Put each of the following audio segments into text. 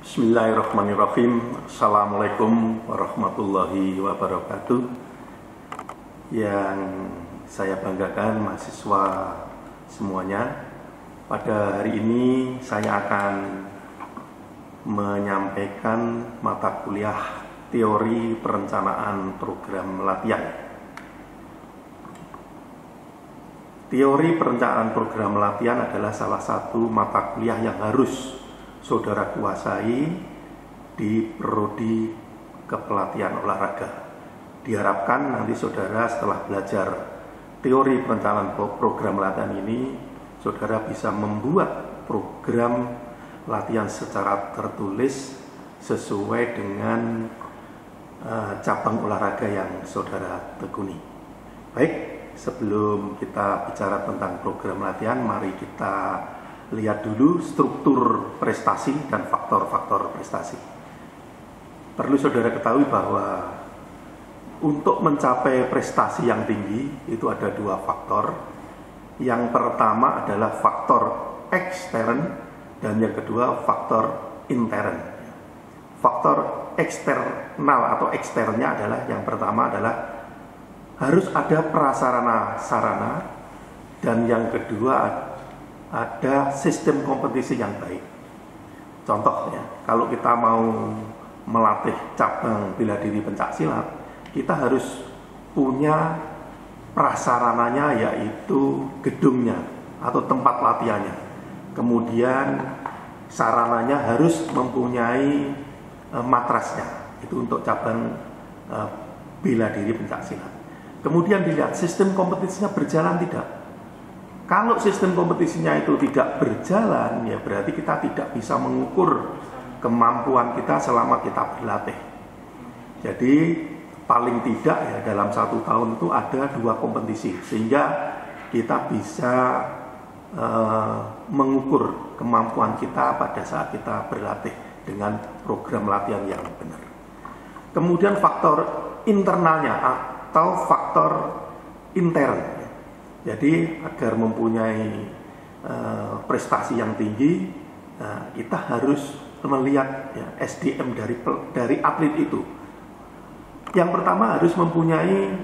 Bismillahirrahmanirrahim. Assalamualaikum warahmatullahi wabarakatuh. Yang saya banggakan mahasiswa semuanya, pada hari ini saya akan menyampaikan mata kuliah teori perencanaan program latihan. Teori perencanaan program latihan adalah salah satu mata kuliah yang harus saudara kuasai di prodi kepelatihan olahraga. Diharapkan nanti saudara setelah belajar teori perencanaan program latihan ini, saudara bisa membuat program latihan secara tertulis sesuai dengan cabang olahraga yang saudara tekuni. Baik, sebelum kita bicara tentang program latihan, mari kita lihat dulu struktur prestasi dan faktor-faktor prestasi. Perlu saudara ketahui bahwa untuk mencapai prestasi yang tinggi itu ada dua faktor. Yang pertama adalah faktor ekstern dan yang kedua faktor intern. Faktor eksternal atau eksternnya adalah yang pertama adalah harus ada prasarana sarana dan yang kedua ada sistem kompetisi yang baik. Contohnya, kalau kita mau melatih cabang bela diri pencak silat, kita harus punya prasarananya, yaitu gedungnya atau tempat latihannya. Kemudian sarananya harus mempunyai matrasnya, itu untuk cabang bela diri pencak silat. Kemudian dilihat sistem kompetisinya berjalan tidak. Kalau sistem kompetisinya itu tidak berjalan, ya berarti kita tidak bisa mengukur kemampuan kita selama kita berlatih. Jadi paling tidak ya dalam 1 tahun itu ada 2 kompetisi, sehingga kita bisa mengukur kemampuan kita pada saat kita berlatih dengan program latihan yang benar. Kemudian faktor internalnya atau faktor intern. Jadi agar mempunyai prestasi yang tinggi, kita harus melihat ya, SDM dari atlet itu. Yang pertama harus mempunyai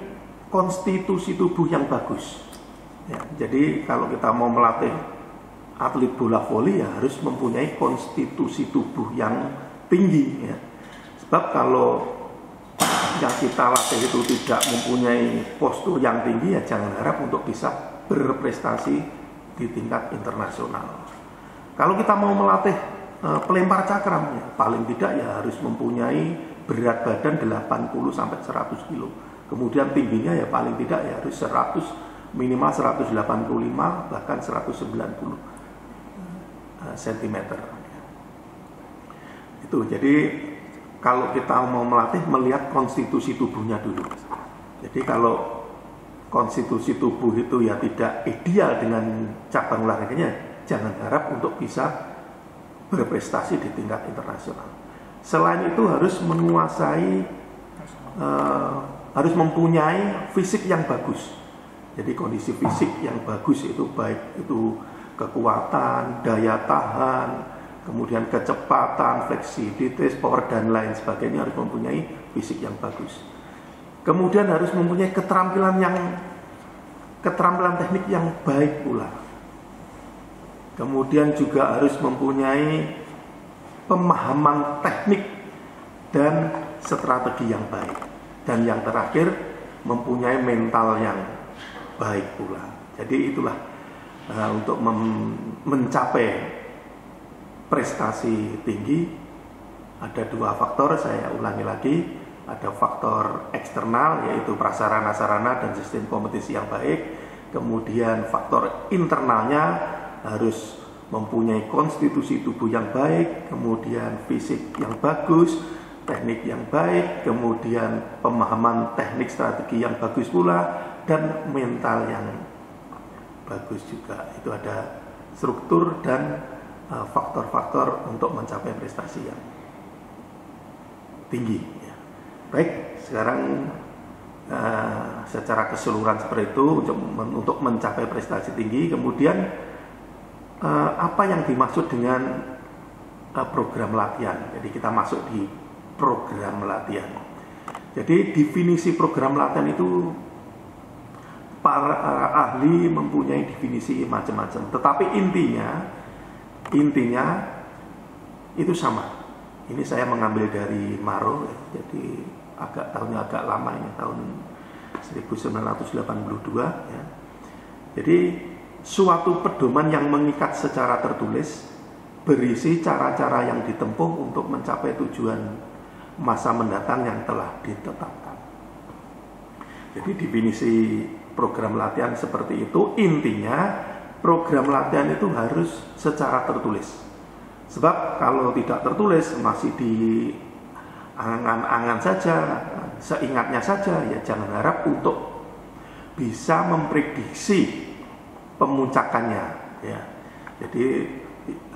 konstitusi tubuh yang bagus. Ya, jadi kalau kita mau melatih atlet bola voli ya harus mempunyai konstitusi tubuh yang tinggi. Ya. Sebab kalau yang kita latih itu tidak mempunyai postur yang tinggi, ya jangan harap untuk bisa berprestasi di tingkat internasional. Kalau kita mau melatih pelempar cakram, ya, paling tidak ya harus mempunyai berat badan 80-100 kilo. Kemudian tingginya ya paling tidak ya harus 100, minimal 185 bahkan 190 cm. Itu jadi kalau kita mau melatih, melihat konstitusi tubuhnya dulu. Jadi kalau konstitusi tubuh itu ya tidak ideal dengan cabang olahraganya, jangan harap untuk bisa berprestasi di tingkat internasional. Selain itu harus menguasai, harus mempunyai fisik yang bagus. Jadi kondisi fisik yang bagus itu baik itu kekuatan, daya tahan, kemudian kecepatan, fleksibilitas, power dan lain sebagainya, harus mempunyai fisik yang bagus. Kemudian harus mempunyai keterampilan teknik yang baik pula. Kemudian juga harus mempunyai pemahaman teknik dan strategi yang baik. Dan yang terakhir mempunyai mental yang baik pula. Jadi itulah untuk mencapai prestasi tinggi ada 2 faktor, saya ulangi lagi. Ada faktor eksternal yaitu prasarana-sarana dan sistem kompetisi yang baik. Kemudian faktor internalnya harus mempunyai konstitusi tubuh yang baik, kemudian fisik yang bagus, teknik yang baik, kemudian pemahaman teknik strategi yang bagus pula, dan mental yang bagus juga. Itu ada struktur dan faktor-faktor untuk mencapai prestasi yang tinggi. Baik, sekarang secara keseluruhan seperti itu untuk mencapai prestasi tinggi. Kemudian apa yang dimaksud dengan program latihan. Jadi kita masuk di program latihan. Jadi definisi program latihan itu para ahli mempunyai definisi macam-macam. Tetapi intinya itu sama. Ini saya mengambil dari Maro, ya. Jadi tahunnya agak lama ini, tahun 1982 ya. Jadi suatu pedoman yang mengikat secara tertulis berisi cara-cara yang ditempuh untuk mencapai tujuan masa mendatang yang telah ditetapkan. Jadi definisi program latihan seperti itu. Intinya program latihan itu harus secara tertulis. Sebab kalau tidak tertulis masih di angan-angan saja, seingatnya saja, ya jangan harap untuk bisa memprediksi pemuncakannya ya. Jadi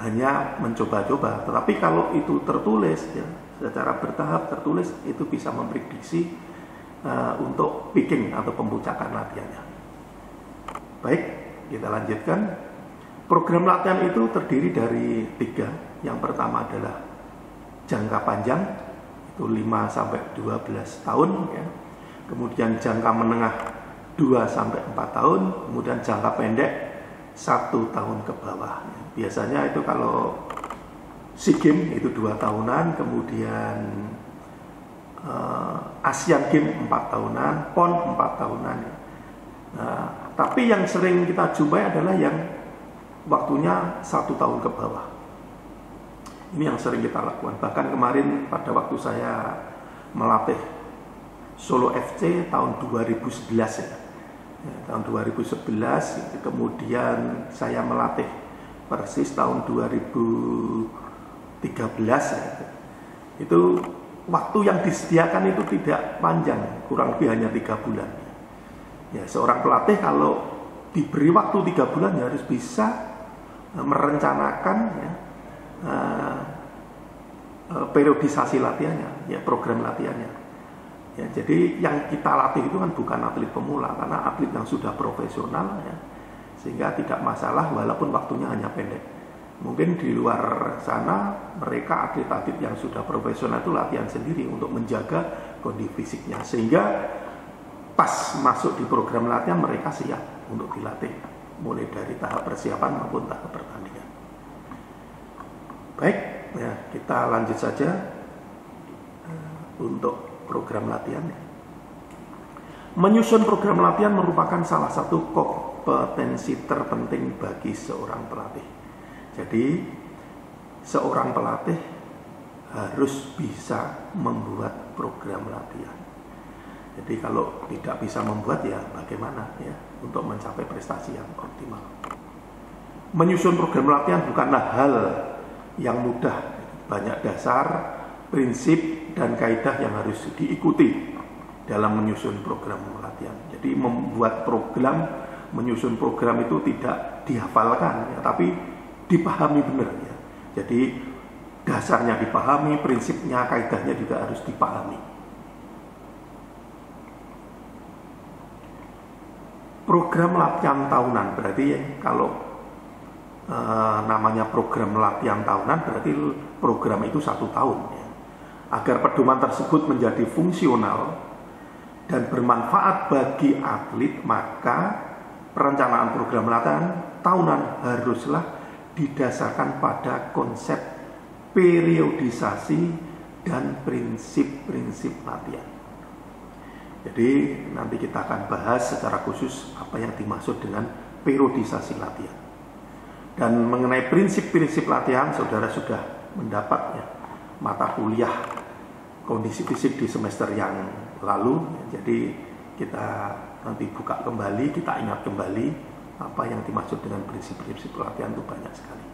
hanya mencoba-coba. Tetapi kalau itu tertulis ya, secara bertahap tertulis, itu bisa memprediksi untuk peaking atau pemuncakan latihannya. Baik, kita lanjutkan. Program latihan itu terdiri dari 3. Yang pertama adalah jangka panjang, itu 5-12 tahun ya. Kemudian jangka menengah 2-4 tahun, kemudian jangka pendek 1 tahun ke bawah. Biasanya itu kalau SEA Games itu 2 tahunan, kemudian Asian Games 4 tahunan, PON 4 tahunan. Nah, tapi yang sering kita jumpai adalah yang waktunya 1 tahun ke bawah. Ini yang sering kita lakukan. Bahkan kemarin pada waktu saya melatih Solo FC tahun 2011 ya. Tahun 2011, kemudian saya melatih Persis tahun 2013 ya. Itu waktu yang disediakan itu tidak panjang, kurang lebih hanya 3 bulan. Ya, seorang pelatih kalau diberi waktu 3 bulan ya harus bisa merencanakan ya, periodisasi latihannya, ya program latihannya. Ya, jadi yang kita latih itu kan bukan atlet pemula, karena atlet yang sudah profesional ya, sehingga tidak masalah walaupun waktunya hanya pendek. Mungkin di luar sana mereka atlet-atlet yang sudah profesional itu latihan sendiri untuk menjaga kondisi fisiknya, sehingga pas masuk di program latihan mereka siap untuk dilatih mulai dari tahap persiapan maupun tahap pertandingan. Baik, ya, kita lanjut saja untuk program latihan. Menyusun program latihan merupakan salah satu kompetensi terpenting bagi seorang pelatih. Jadi seorang pelatih harus bisa membuat program latihan. Jadi kalau tidak bisa membuat ya bagaimana ya untuk mencapai prestasi yang optimal. Menyusun program latihan bukanlah hal yang mudah. Banyak dasar, prinsip dan kaidah yang harus diikuti dalam menyusun program latihan. Jadi membuat program, menyusun program itu tidak dihafalkan ya, tapi dipahami benar ya. Jadi dasarnya dipahami, prinsipnya, kaidahnya juga harus dipahami. Program latihan tahunan berarti ya, kalau namanya program latihan tahunan berarti program itu 1 tahun ya. Agar pedoman tersebut menjadi fungsional dan bermanfaat bagi atlet, maka perencanaan program latihan tahunan haruslah didasarkan pada konsep periodisasi dan prinsip-prinsip latihan. Jadi nanti kita akan bahas secara khusus apa yang dimaksud dengan periodisasi latihan. Dan mengenai prinsip-prinsip latihan, saudara sudah mendapatnya mata kuliah kondisi fisik di semester yang lalu. Jadi kita nanti buka kembali, kita ingat kembali apa yang dimaksud dengan prinsip-prinsip latihan itu banyak sekali.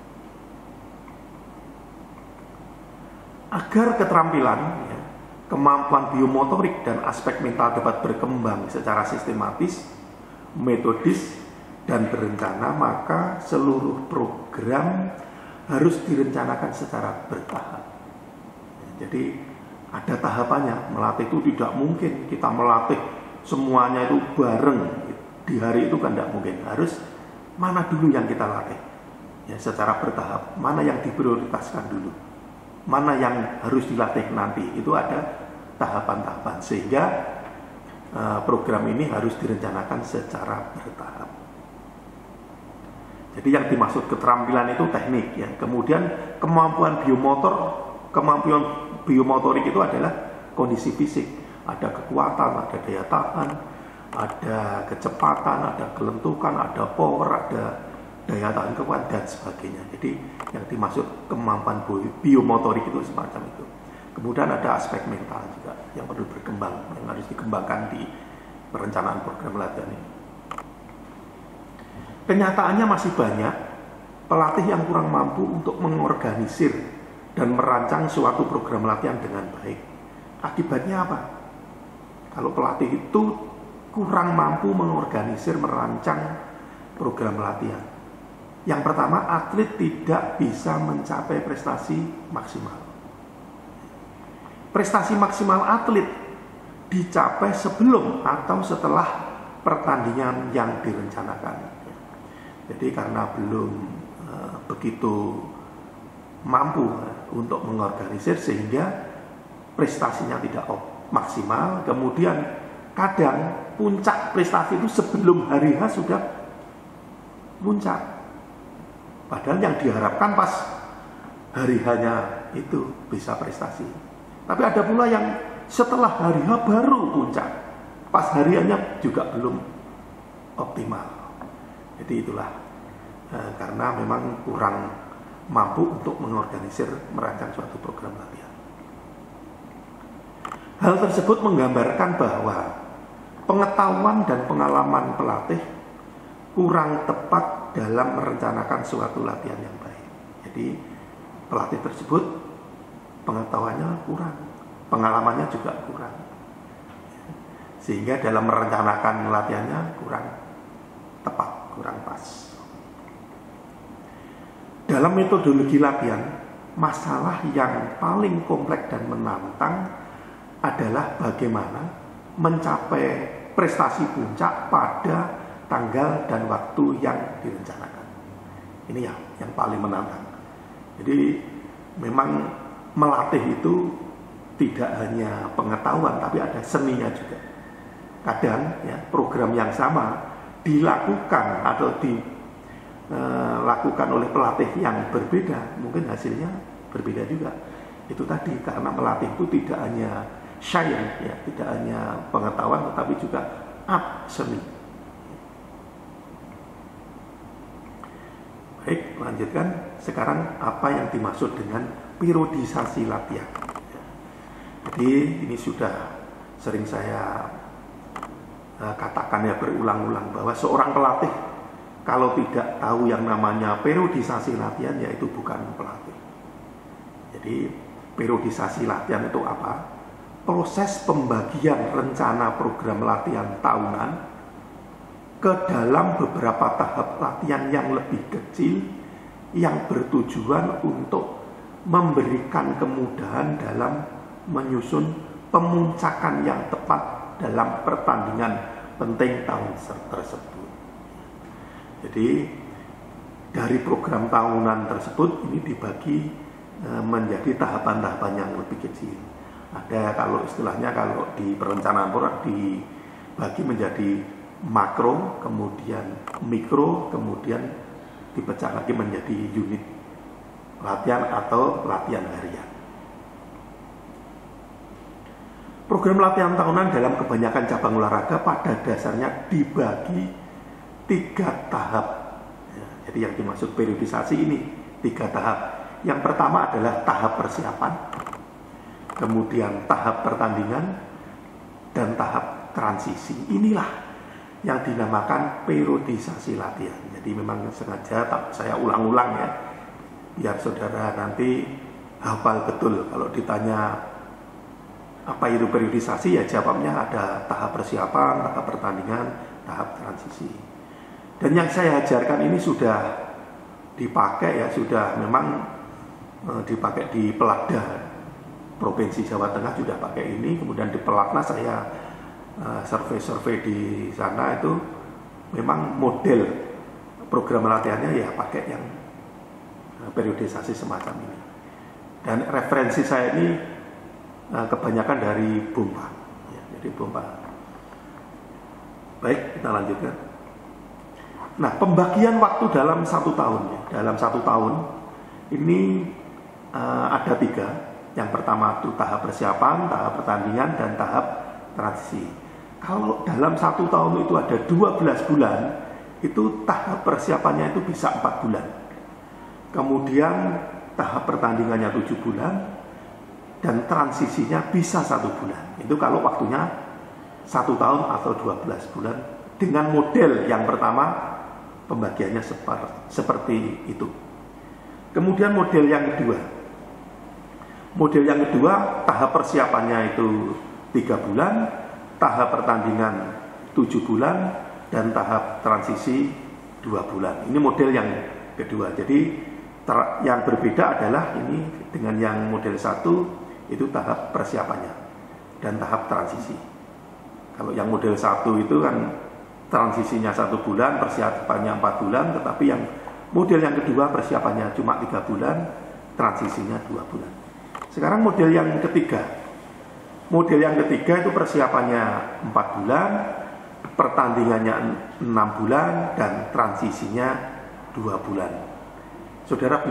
Agar keterampilan ya, kemampuan biomotorik dan aspek mental dapat berkembang secara sistematis, metodis, dan berencana, maka seluruh program harus direncanakan secara bertahap. Jadi ada tahapannya. Melatih itu tidak mungkin kita melatih semuanya itu bareng di hari itu kan tidak mungkin. Harus mana dulu yang kita latih ya, secara bertahap, mana yang diprioritaskan dulu. mana yang harus dilatih nanti. Itu ada tahapan-tahapan, sehingga program ini harus direncanakan secara bertahap. Jadi yang dimaksud keterampilan itu teknik ya. Kemudian kemampuan biomotorik itu adalah kondisi fisik. Ada kekuatan, ada daya tahan, ada kecepatan, ada kelentukan, ada power, ada daya tahan kekuatan dan sebagainya. Jadi yang dimaksud kemampuan biomotorik itu semacam itu. Kemudian ada aspek mental juga yang perlu berkembang, yang harus dikembangkan di perencanaan program latihan ini. Kenyataannya masih banyak pelatih yang kurang mampu untuk mengorganisir dan merancang suatu program latihan dengan baik. Akibatnya apa? Kalau pelatih itu kurang mampu mengorganisir, merancang program latihan. Yang pertama, atlet tidak bisa mencapai prestasi maksimal. Prestasi maksimal atlet dicapai sebelum atau setelah pertandingan yang direncanakan. Jadi karena belum begitu mampu untuk mengorganisir, sehingga prestasinya tidak maksimal. Kemudian kadang puncak prestasi itu sebelum hari H sudah puncak, padahal yang diharapkan pas hari H-nya itu bisa prestasi. Tapi ada pula yang setelah hari H baru puncak, pas hari H-nya juga belum optimal. Jadi itulah karena memang kurang mampu untuk mengorganisir, merancang suatu program latihan. Hal tersebut menggambarkan bahwa pengetahuan dan pengalaman pelatih kurang tepat dalam merencanakan suatu latihan yang baik. Jadi pelatih tersebut pengetahuannya kurang, pengalamannya juga kurang, sehingga dalam merencanakan latihannya kurang tepat, kurang pas. Dalam metodologi latihan, masalah yang paling kompleks dan menantang adalah bagaimana mencapai prestasi puncak pada tanggal dan waktu yang direncanakan. Ini yang paling menantang. Jadi memang melatih itu tidak hanya pengetahuan, tapi ada seninya juga. Kadang ya, program yang sama dilakukan atau dilakukan oleh pelatih yang berbeda, mungkin hasilnya berbeda juga. Itu tadi, karena melatih itu tidak hanya science ya, tidak hanya pengetahuan, tetapi juga seni. Baik, lanjutkan. Sekarang apa yang dimaksud dengan periodisasi latihan? Jadi ini sudah sering saya katakan ya berulang-ulang, bahwa seorang pelatih kalau tidak tahu yang namanya periodisasi latihan, yaitu bukan pelatih. Jadi periodisasi latihan itu apa? Proses pembagian rencana program latihan tahunan ke dalam beberapa tahap latihan yang lebih kecil, yang bertujuan untuk memberikan kemudahan dalam menyusun pemuncakan yang tepat dalam pertandingan penting tahun tersebut. Jadi dari program tahunan tersebut ini dibagi menjadi tahapan-tahapan yang lebih kecil. Ada, kalau istilahnya kalau di perencanaan program dibagi menjadi makro, kemudian mikro, kemudian dipecah lagi menjadi unit latihan atau latihan harian. Program latihan tahunan dalam kebanyakan cabang olahraga pada dasarnya dibagi 3 tahap. Jadi yang dimaksud periodisasi ini 3 tahap. Yang pertama adalah tahap persiapan, kemudian tahap pertandingan, dan tahap transisi. Inilah yang dinamakan periodisasi latihan. Jadi memang sengaja saya ulang-ulang ya, biar saudara nanti hafal betul. Kalau ditanya apa itu periodisasi, ya jawabnya ada tahap persiapan, tahap pertandingan, tahap transisi. Dan yang saya ajarkan ini sudah dipakai ya, sudah memang dipakai di Pelakda Provinsi Jawa Tengah, sudah pakai ini. Kemudian di Pelatnas saya survei di sana, itu memang model program latihannya ya pakai yang periodisasi semacam ini. Dan referensi saya ini kebanyakan dari Bompa. Ya, jadi Bompa. Baik, kita lanjutkan. Nah, pembagian waktu dalam 1 tahun. Ya. Dalam 1 tahun ini ada 3. Yang pertama itu tahap persiapan, tahap pertandingan, dan tahap transisi. Kalau dalam 1 tahun itu ada 12 bulan, itu tahap persiapannya itu bisa 4 bulan. Kemudian tahap pertandingannya 7 bulan, dan transisinya bisa 1 bulan. Itu kalau waktunya 1 tahun atau 12 bulan. Dengan model yang pertama, pembagiannya seperti itu. Kemudian model yang kedua. Model yang kedua, tahap persiapannya itu 3 bulan, tahap pertandingan 7 bulan, dan tahap transisi 2 bulan. Ini model yang kedua. Jadi yang berbeda adalah ini dengan yang model 1 itu tahap persiapannya dan tahap transisi. Kalau yang model 1 itu kan transisinya 1 bulan, persiapannya 4 bulan, tetapi yang model yang kedua persiapannya cuma 3 bulan, transisinya 2 bulan. Sekarang model yang ketiga. Model yang ketiga itu persiapannya 4 bulan, pertandingannya 6 bulan, dan transisinya 2 bulan. Saudara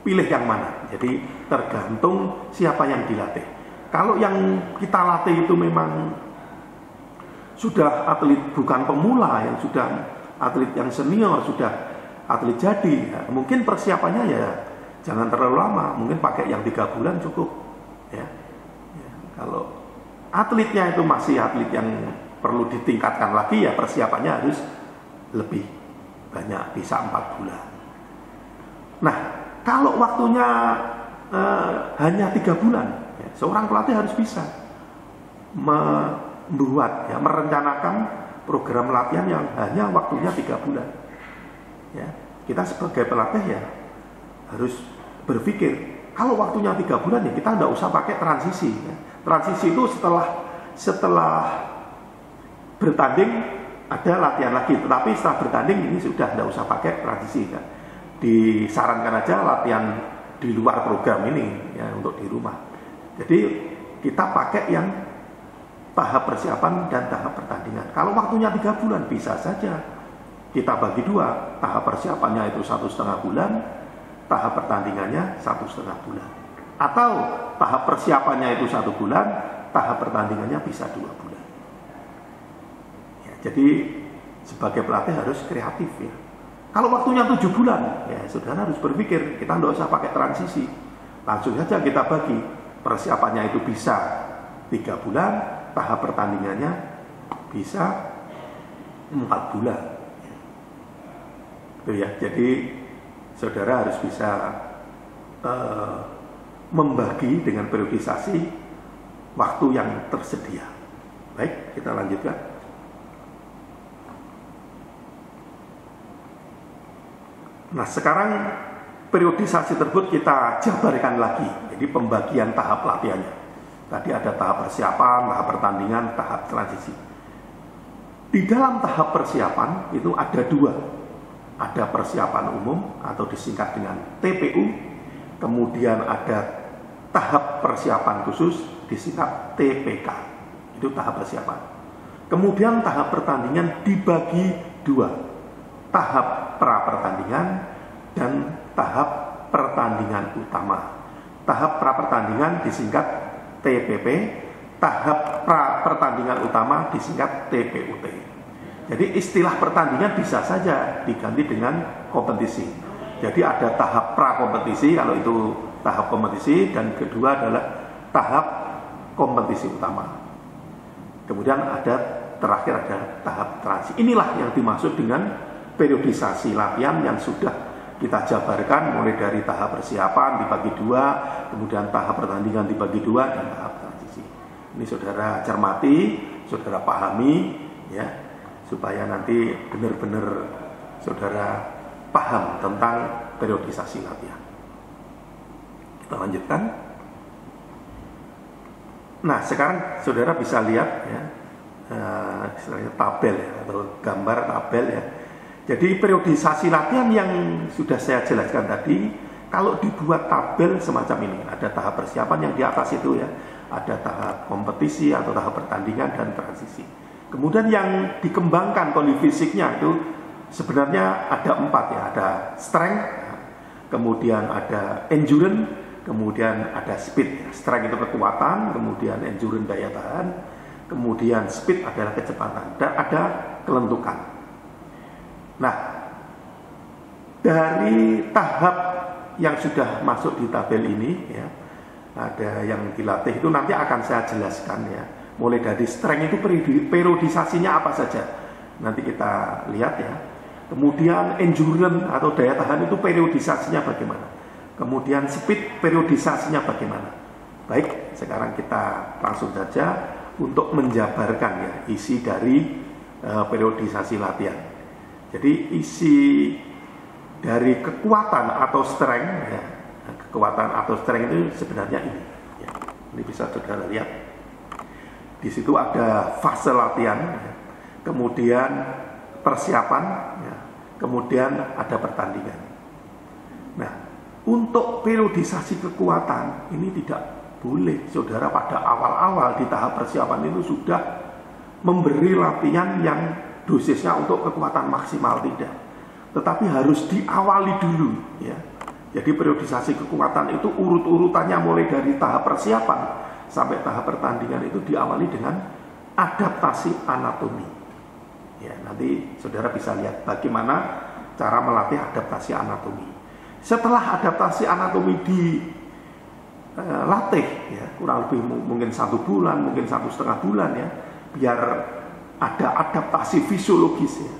pilih yang mana? Jadi tergantung siapa yang dilatih. Kalau yang kita latih itu memang sudah atlet bukan pemula, yang sudah atlet yang senior, sudah atlet jadi, ya, mungkin persiapannya ya jangan terlalu lama, mungkin pakai yang 3 bulan cukup. Ya. Kalau atletnya itu masih atlet yang perlu ditingkatkan lagi, ya persiapannya harus lebih banyak, bisa 4 bulan. Nah, kalau waktunya hanya 3 bulan, ya, seorang pelatih harus bisa merencanakan program latihan yang hanya waktunya 3 bulan. Ya, kita sebagai pelatih ya harus berpikir, kalau waktunya 3 bulan ya kita tidak usah pakai transisi. Ya. Transisi itu setelah bertanding ada latihan lagi, tetapi setelah bertanding ini sudah tidak usah pakai transisi. Ya. Disarankan aja latihan di luar program ini ya untuk di rumah. Jadi kita pakai yang tahap persiapan dan tahap pertandingan. Kalau waktunya 3 bulan bisa saja kita bagi 2. Tahap persiapannya itu 1,5 bulan, tahap pertandingannya 1,5 bulan. Atau tahap persiapannya itu 1 bulan, tahap pertandingannya bisa 2 bulan. Ya, jadi sebagai pelatih harus kreatif ya. Kalau waktunya 7 bulan, ya saudara harus berpikir, kita tidak usah pakai transisi. Langsung saja kita bagi. Persiapannya itu bisa 3 bulan, tahap pertandingannya bisa 4 bulan. Itu ya, jadi saudara harus bisa membagi dengan periodisasi waktu yang tersedia. Baik, kita lanjutkan. Nah, sekarang periodisasi tersebut kita jabarkan lagi. Jadi pembagian tahap latihannya. Tadi ada tahap persiapan, tahap pertandingan, tahap transisi. Di dalam tahap persiapan itu ada 2. Ada persiapan umum atau disingkat dengan TPU. Kemudian ada tahap persiapan khusus disingkat TPK. Itu tahap persiapan. Kemudian tahap pertandingan dibagi 2. Tahap pra-pertandingan dan tahap pertandingan utama. Tahap pra-pertandingan disingkat TPP, tahap pra-pertandingan utama disingkat TPUT. Jadi istilah pertandingan bisa saja diganti dengan kompetisi. Jadi ada tahap pra-kompetisi kalau itu tahap kompetisi, dan kedua adalah tahap kompetisi utama. Kemudian terakhir ada tahap transisi. Inilah yang dimaksud dengan periodisasi latihan yang sudah kita jabarkan, mulai dari tahap persiapan dibagi 2, kemudian tahap pertandingan dibagi 2, dan tahap transisi. Ini saudara cermati, saudara pahami ya, supaya nanti benar-benar saudara paham tentang periodisasi latihan. Kita lanjutkan. Nah, sekarang saudara bisa lihat ya, istilahnya tabel ya, atau gambar tabel ya. Jadi periodisasi latihan yang sudah saya jelaskan tadi kalau dibuat tabel semacam ini, ada tahap persiapan yang di atas itu ya, ada tahap kompetisi atau tahap pertandingan dan transisi. Kemudian yang dikembangkan kondisi fisiknya itu sebenarnya ada 4 ya, ada strength, kemudian ada endurance, kemudian ada speed. Strength itu kekuatan, kemudian endurance daya tahan, kemudian speed adalah kecepatan, dan ada kelentukan. Nah, dari tahap yang sudah masuk di tabel ini ya, ada yang dilatih itu nanti akan saya jelaskan ya. Mulai dari strength itu periodisasinya apa saja, nanti kita lihat ya. Kemudian endurance atau daya tahan itu periodisasinya bagaimana. Kemudian speed periodisasinya bagaimana. Baik, sekarang kita langsung saja untuk menjabarkan ya isi dari periodisasi latihan. Jadi isi dari kekuatan atau strength ya, kekuatan atau strength itu sebenarnya ini ya. Ini bisa saudara lihat di situ ada fase latihan ya. Kemudian persiapan ya. Kemudian ada pertandingan. Nah, untuk periodisasi kekuatan ini tidak boleh saudara pada awal-awal di tahap persiapan itu sudah memberi latihan yang dosisnya untuk kekuatan maksimal, tidak, tetapi harus diawali dulu ya. Jadi periodisasi kekuatan itu urut-urutannya mulai dari tahap persiapan sampai tahap pertandingan itu diawali dengan adaptasi anatomi. Ya, nanti saudara bisa lihat bagaimana cara melatih adaptasi anatomi. Setelah adaptasi anatomi dilatih ya, kurang lebih mungkin 1 bulan, mungkin 1,5 bulan ya, biar ada adaptasi fisiologis ya.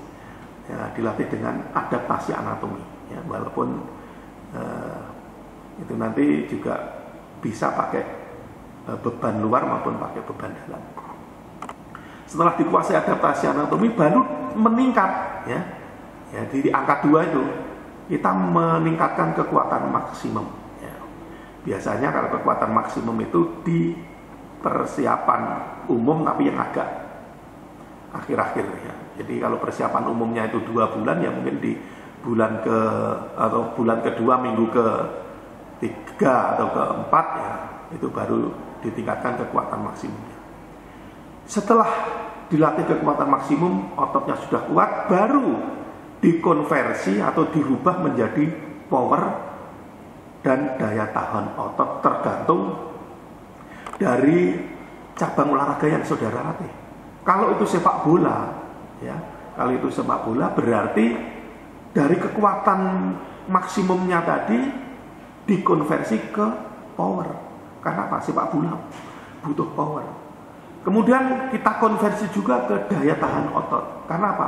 Ya, dilatih dengan adaptasi anatomi ya, walaupun itu nanti juga bisa pakai beban luar maupun pakai beban dalam. Setelah dikuasai adaptasi anatomi baru meningkat ya. Ya, di angka 2 itu kita meningkatkan kekuatan maksimum ya. Biasanya kalau kekuatan maksimum itu di persiapan umum, tapi yang agak akhir-akhir ya. Jadi kalau persiapan umumnya itu 2 bulan ya, mungkin di bulan atau bulan kedua, minggu ke-3 atau ke-4 ya, itu baru ditingkatkan kekuatan maksimumnya. Setelah dilatih kekuatan maksimum, ototnya sudah kuat, baru dikonversi atau dirubah menjadi power dan daya tahan otot, tergantung dari cabang olahraga yang saudara latih. Kalau itu sepak bola ya, kalau itu sepak bola berarti dari kekuatan maksimumnya tadi dikonversi ke power. Karena apa? Sepak bola butuh power. Kemudian kita konversi juga ke daya tahan otot. Karena apa?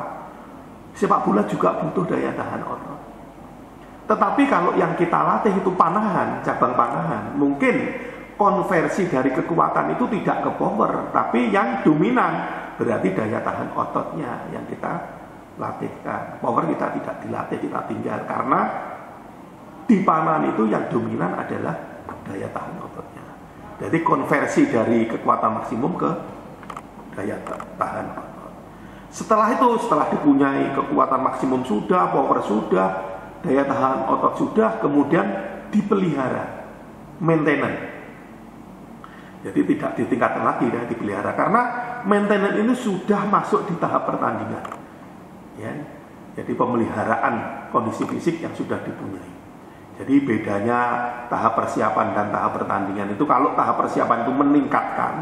Sepak bola juga butuh daya tahan otot. Tetapi kalau yang kita latih itu panahan, cabang panahan, mungkin konversi dari kekuatan itu tidak ke power, tapi yang dominan berarti daya tahan ototnya yang kita latihkan. Power kita tidak dilatih, kita tinggal, karena di panahan itu yang dominan adalah daya tahan ototnya. Jadi konversi dari kekuatan maksimum ke daya tahan otot. Setelah itu, setelah dipunyai kekuatan maksimum sudah, power sudah, daya tahan otot sudah, kemudian dipelihara, maintenance. Jadi tidak ditingkatkan lagi dan dipelihara, karena maintenance ini sudah masuk di tahap pertandingan. Ya, jadi pemeliharaan kondisi fisik yang sudah dipunyai. Jadi bedanya tahap persiapan dan tahap pertandingan itu, kalau tahap persiapan itu meningkatkan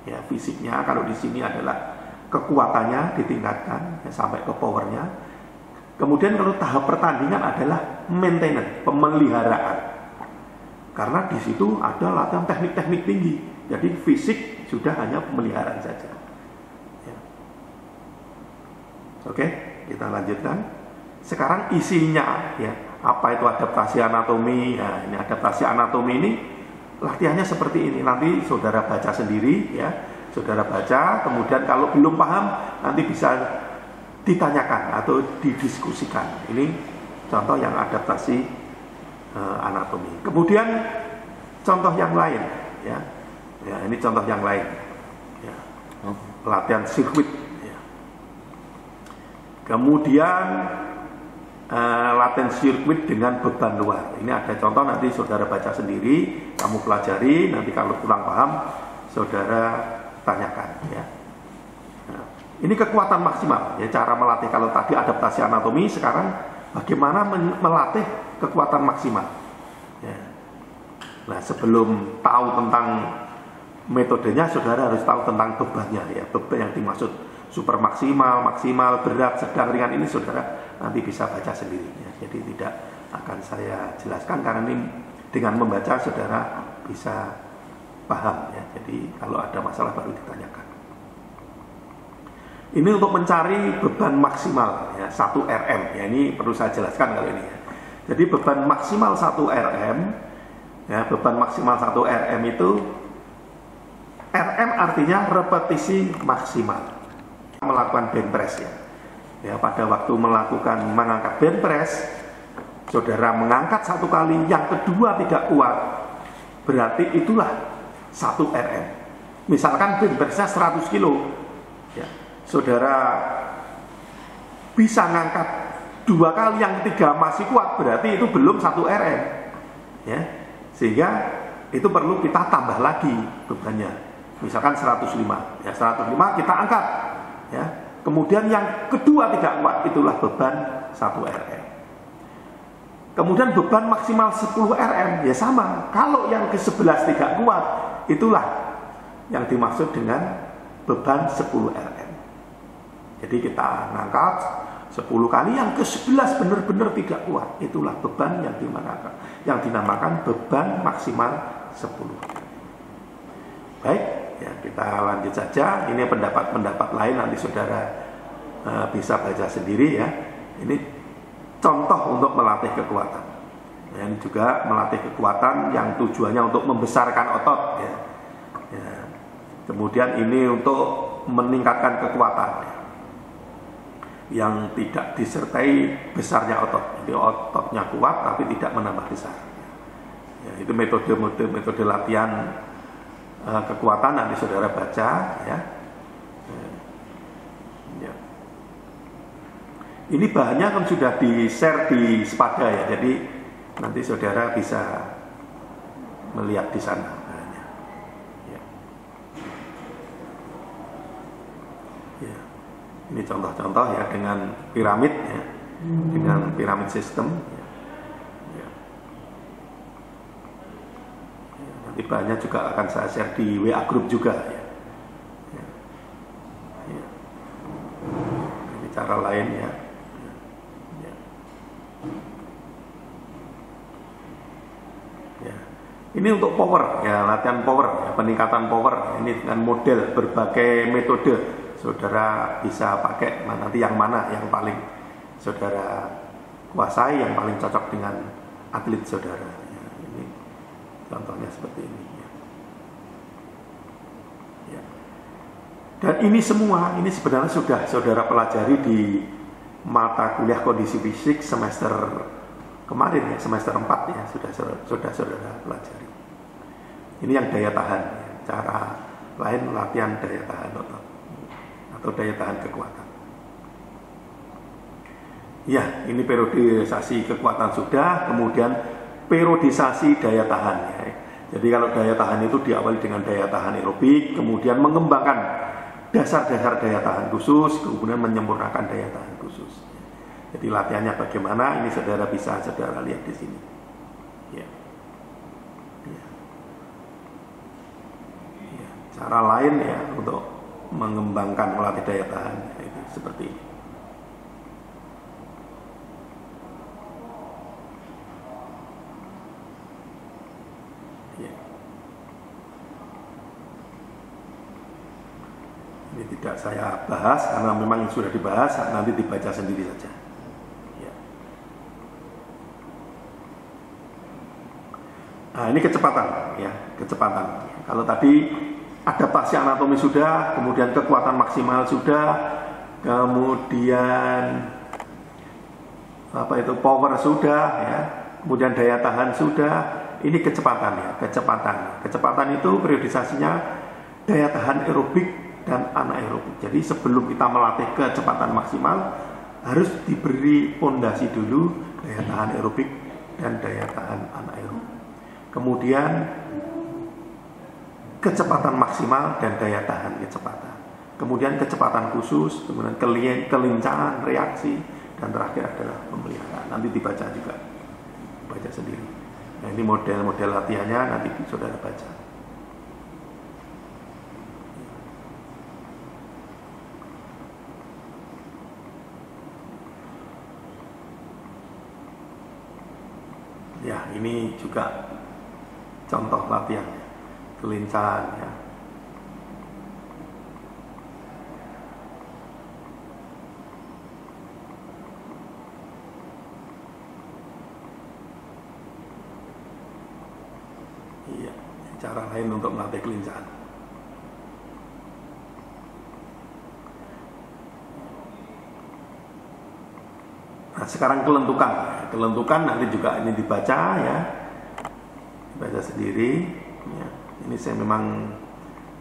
ya fisiknya, kalau di sini adalah kekuatannya ditingkatkan ya, sampai ke powernya. Kemudian kalau tahap pertandingan adalah maintenance, pemeliharaan. Karena di situ ada latihan teknik-teknik tinggi. Jadi fisik sudah hanya pemeliharaan saja. Ya. Oke, kita lanjutkan. Sekarang isinya ya. Apa itu adaptasi anatomi? Nah, ini adaptasi anatomi ini latihannya seperti ini. Nanti saudara baca sendiri ya. Saudara baca, kemudian kalau belum paham nanti bisa ditanyakan atau didiskusikan. Ini contoh yang adaptasi anatomi. Kemudian contoh yang lain ya. Ya, ini contoh yang lain. Ya. Latihan sirkuit ya. Kemudian latihan sirkuit dengan beban luar. Ini ada contoh, nanti saudara baca sendiri, kamu pelajari, nanti kalau kurang paham saudara tanyakan ya. Nah, ini kekuatan maksimal ya, cara melatih. Kalau tadi adaptasi anatomi, sekarang bagaimana melatih kekuatan maksimal ya. Nah, sebelum tahu tentang metodenya, saudara harus tahu tentang bebannya ya. Beban yang dimaksud super maksimal, maksimal, berat, sedang, ringan, ini saudara nanti bisa baca sendiri ya. Jadi tidak akan saya jelaskan karena ini dengan membaca saudara bisa paham ya. Jadi kalau ada masalah baru ditanyakan. Ini untuk mencari beban maksimal ya, 1 RM ya, ini perlu saya jelaskan kali ini ya. Jadi beban maksimal 1 RM ya, beban maksimal 1 RM itu, RM artinya repetisi maksimal. Melakukan bench press ya. Ya, pada waktu mengangkat bench press, saudara mengangkat 1 kali, yang kedua tidak kuat, berarti itulah 1 RM. Misalkan bench pressnya 100 kilo ya, saudara bisa ngangkat 2 kali, yang ketiga masih kuat, berarti itu belum 1 RM ya. Sehingga itu perlu kita tambah lagi bebannya. Misalkan 105 ya, 105 kita angkat ya. Kemudian yang kedua tidak kuat, itulah beban 1 RM. Kemudian beban maksimal 10 RM ya sama. Kalau yang ke-11 tidak kuat, itulah yang dimaksud dengan beban 10 RM. Jadi kita ngangkat 10 kali, yang ke-11 benar-benar tidak kuat, itulah beban yang dinamakan beban maksimal 10. Baik ya, kita lanjut saja. Ini pendapat-pendapat lain nanti saudara bisa baca sendiri ya. Ini contoh untuk melatih kekuatan ya, ini juga melatih kekuatan yang tujuannya untuk membesarkan otot ya. Ya. Kemudian ini untuk meningkatkan kekuatan yang tidak disertai besarnya otot. Jadi ototnya kuat tapi tidak menambah besar ya. Itu metode latihan kekuatan, nanti saudara baca ya. Ya. Ini bahannya kan sudah di-share di Spada ya, jadi nanti saudara bisa melihat di sana bahannya. Ya. Ya. Ini contoh-contoh ya dengan piramid ya, dengan piramid sistem. Bahannya juga akan saya share di WA group juga ya. Ya. Ya. Ini cara lain ya. Ya. Ya. Ini untuk power ya, latihan power ya, peningkatan power. Ini dengan model berbagai metode. Saudara bisa pakai nanti yang mana yang paling saudara kuasai, yang paling cocok dengan atlet saudara. Contohnya seperti ini ya. Ya. Dan ini semua, ini sebenarnya sudah saudara pelajari di mata kuliah kondisi fisik semester kemarin ya, semester 4 ya, sudah saudara pelajari. Ini yang daya tahan ya. Cara lain latihan daya tahan otot atau daya tahan kekuatan. Ya, ini periodisasi kekuatan sudah, kemudian periodisasi daya tahan ya. Jadi kalau daya tahan itu diawali dengan daya tahan aerobik, kemudian mengembangkan dasar-dasar daya tahan khusus, kemudian menyempurnakan daya tahan khusus. Jadi latihannya bagaimana, ini saudara bisa saudara lihat di sini. Ya. Ya. Ya. Cara lain ya untuk mengembangkan melatih daya tahan ya, itu seperti ini. Ini tidak saya bahas karena memang sudah dibahas, nanti dibaca sendiri saja. Ya. Nah, ini kecepatan, ya, kecepatan. Kalau tadi adaptasi anatomi sudah, kemudian kekuatan maksimal sudah, kemudian power sudah, ya, kemudian daya tahan sudah. Ini kecepatan ya, kecepatan. Kecepatan itu periodisasinya daya tahan aerobik dan anaerobik. Jadi sebelum kita melatih kecepatan maksimal, harus diberi pondasi dulu, daya tahan aerobik dan daya tahan anaerob. Kemudian kecepatan maksimal dan daya tahan kecepatan. Kemudian kecepatan khusus, kemudian kelincahan reaksi, dan terakhir adalah pemeliharaan. Nanti dibaca juga, baca sendiri. Nah, ini model-model latihannya nanti saudara baca. Ya, ini juga contoh latihan kelincahan ya. Iya, cara lain untuk melatih kelincahan. Nah, sekarang kelentukan. Kelentukan nanti juga ini dibaca ya, dibaca sendiri. Ya, ini saya memang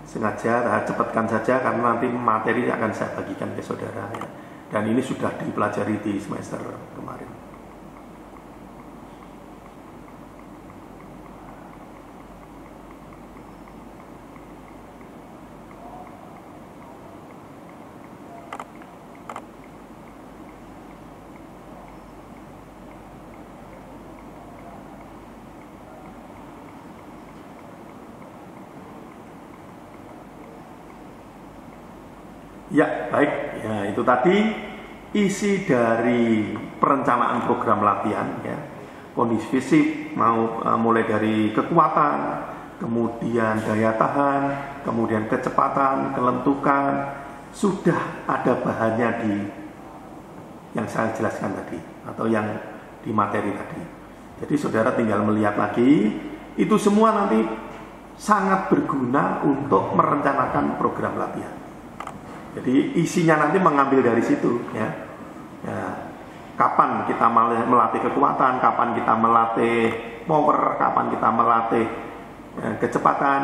sengaja cepatkan saja karena nanti materi akan saya bagikan ke saudara ya. Dan ini sudah dipelajari di semester kemarin. Ya, baik. Ya, itu tadi isi dari perencanaan program latihan ya. Kondisi fisik mulai dari kekuatan, kemudian daya tahan, kemudian kecepatan, kelentukan, sudah ada bahannya di yang saya jelaskan tadi atau yang di materi tadi. Jadi saudara tinggal melihat lagi, itu semua nanti sangat berguna untuk merencanakan program latihan. Jadi isinya nanti mengambil dari situ ya. Ya, kapan kita melatih kekuatan, kapan kita melatih power, kapan kita melatih kecepatan.